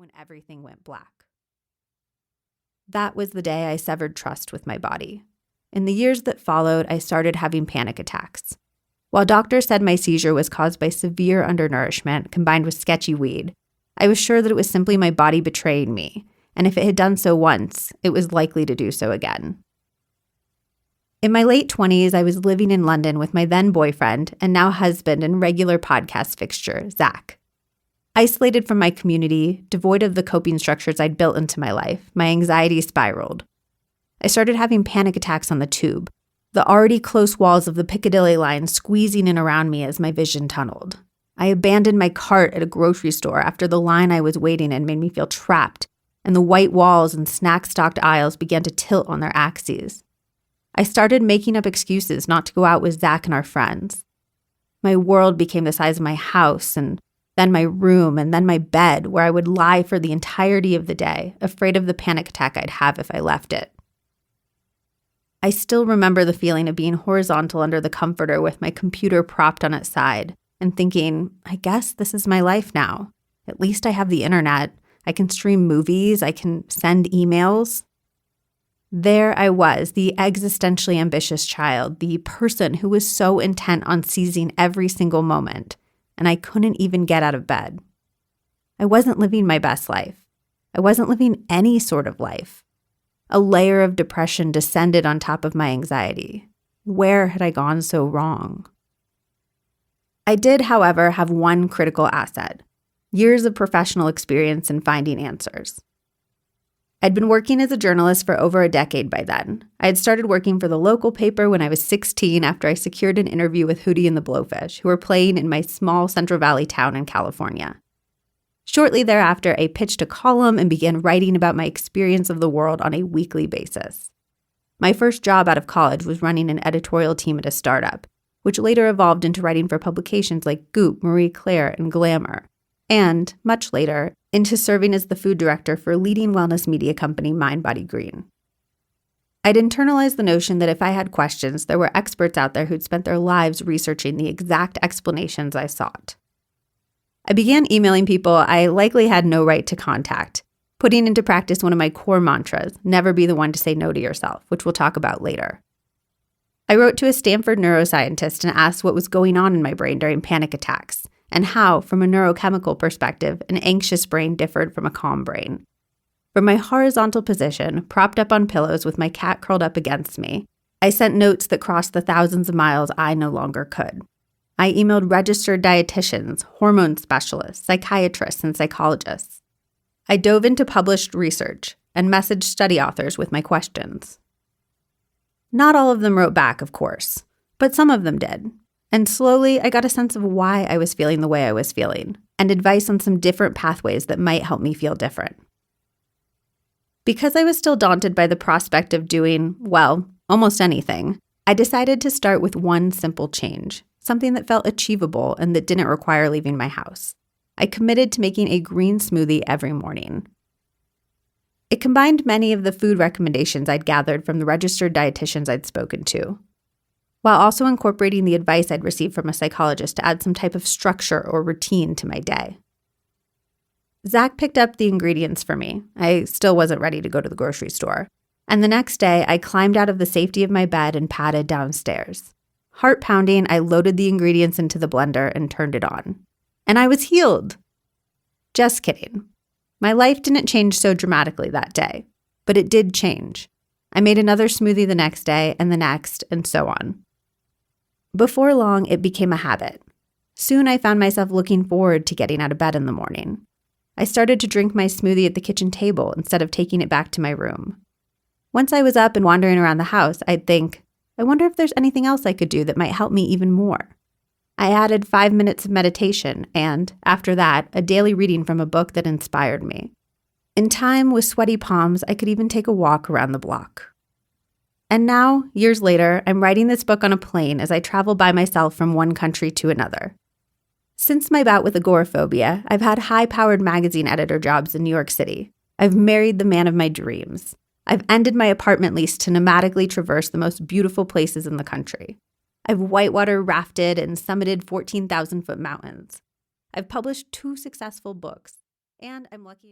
when everything went black. That was the day I severed trust with my body. In the years that followed, I started having panic attacks. While doctors said my seizure was caused by severe undernourishment combined with sketchy weed, I was sure that it was simply my body betraying me, and if it had done so once, it was likely to do so again. In my late 20s, I was living in London with my then boyfriend and now husband and regular podcast fixture, Zach. Isolated from my community, devoid of the coping structures I'd built into my life, my anxiety spiraled. I started having panic attacks on the tube, the already close walls of the Piccadilly line squeezing in around me as my vision tunneled. I abandoned my cart at a grocery store after the line I was waiting in made me feel trapped, and the white walls and snack-stocked aisles began to tilt on their axes. I started making up excuses not to go out with Zach and our friends. My world became the size of my house, and then my room, and then my bed, where I would lie for the entirety of the day, afraid of the panic attack I'd have if I left it. I still remember the feeling of being horizontal under the comforter with my computer propped on its side, and thinking, I guess this is my life now. At least I have the internet. I can stream movies. I can send emails. There I was, the existentially ambitious child, the person who was so intent on seizing every single moment, and I couldn't even get out of bed. I wasn't living my best life. I wasn't living any sort of life. A layer of depression descended on top of my anxiety. Where had I gone so wrong? I did, however, have one critical asset: years of professional experience in finding answers. I'd been working as a journalist for over a decade by then. I had started working for the local paper when I was 16 after I secured an interview with Hootie and the Blowfish, who were playing in my small Central Valley town in California. Shortly thereafter, I pitched a column and began writing about my experience of the world on a weekly basis. My first job out of college was running an editorial team at a startup, which later evolved into writing for publications like Goop, Marie Claire, and Glamour, and, much later, into serving as the food director for leading wellness media company Mindbody Green. I'd internalized the notion that if I had questions, there were experts out there who'd spent their lives researching the exact explanations I sought. I began emailing people I likely had no right to contact, putting into practice one of my core mantras, never be the one to say no to yourself, which we'll talk about later. I wrote to a Stanford neuroscientist and asked what was going on in my brain during panic attacks, and how, from a neurochemical perspective, an anxious brain differed from a calm brain. From my horizontal position, propped up on pillows with my cat curled up against me, I sent notes that crossed the thousands of miles I no longer could. I emailed registered dietitians, hormone specialists, psychiatrists, and psychologists. I dove into published research and messaged study authors with my questions. Not all of them wrote back, of course, but some of them did. And slowly, I got a sense of why I was feeling the way I was feeling, and advice on some different pathways that might help me feel different. Because I was still daunted by the prospect of doing, well, almost anything, I decided to start with one simple change, something that felt achievable and that didn't require leaving my house. I committed to making a green smoothie every morning. It combined many of the food recommendations I'd gathered from the registered dietitians I'd spoken to, while also incorporating the advice I'd received from a psychologist to add some type of structure or routine to my day. Zach picked up the ingredients for me. I still wasn't ready to go to the grocery store. And the next day, I climbed out of the safety of my bed and padded downstairs. Heart pounding, I loaded the ingredients into the blender and turned it on. And I was healed. Just kidding. My life didn't change so dramatically that day, but it did change. I made another smoothie the next day and the next, and so on. Before long, it became a habit. Soon I found myself looking forward to getting out of bed in the morning. I started to drink my smoothie at the kitchen table instead of taking it back to my room. Once I was up and wandering around the house, I'd think, I wonder if there's anything else I could do that might help me even more. I added 5 minutes of meditation and, after that, a daily reading from a book that inspired me. In time, with sweaty palms, I could even take a walk around the block. And now, years later, I'm writing this book on a plane as I travel by myself from one country to another. Since my bout with agoraphobia, I've had high-powered magazine editor jobs in New York City. I've married the man of my dreams. I've ended my apartment lease to nomadically traverse the most beautiful places in the country. I've whitewater rafted and summited 14,000-foot mountains. I've published 2 successful books, and I'm lucky enough.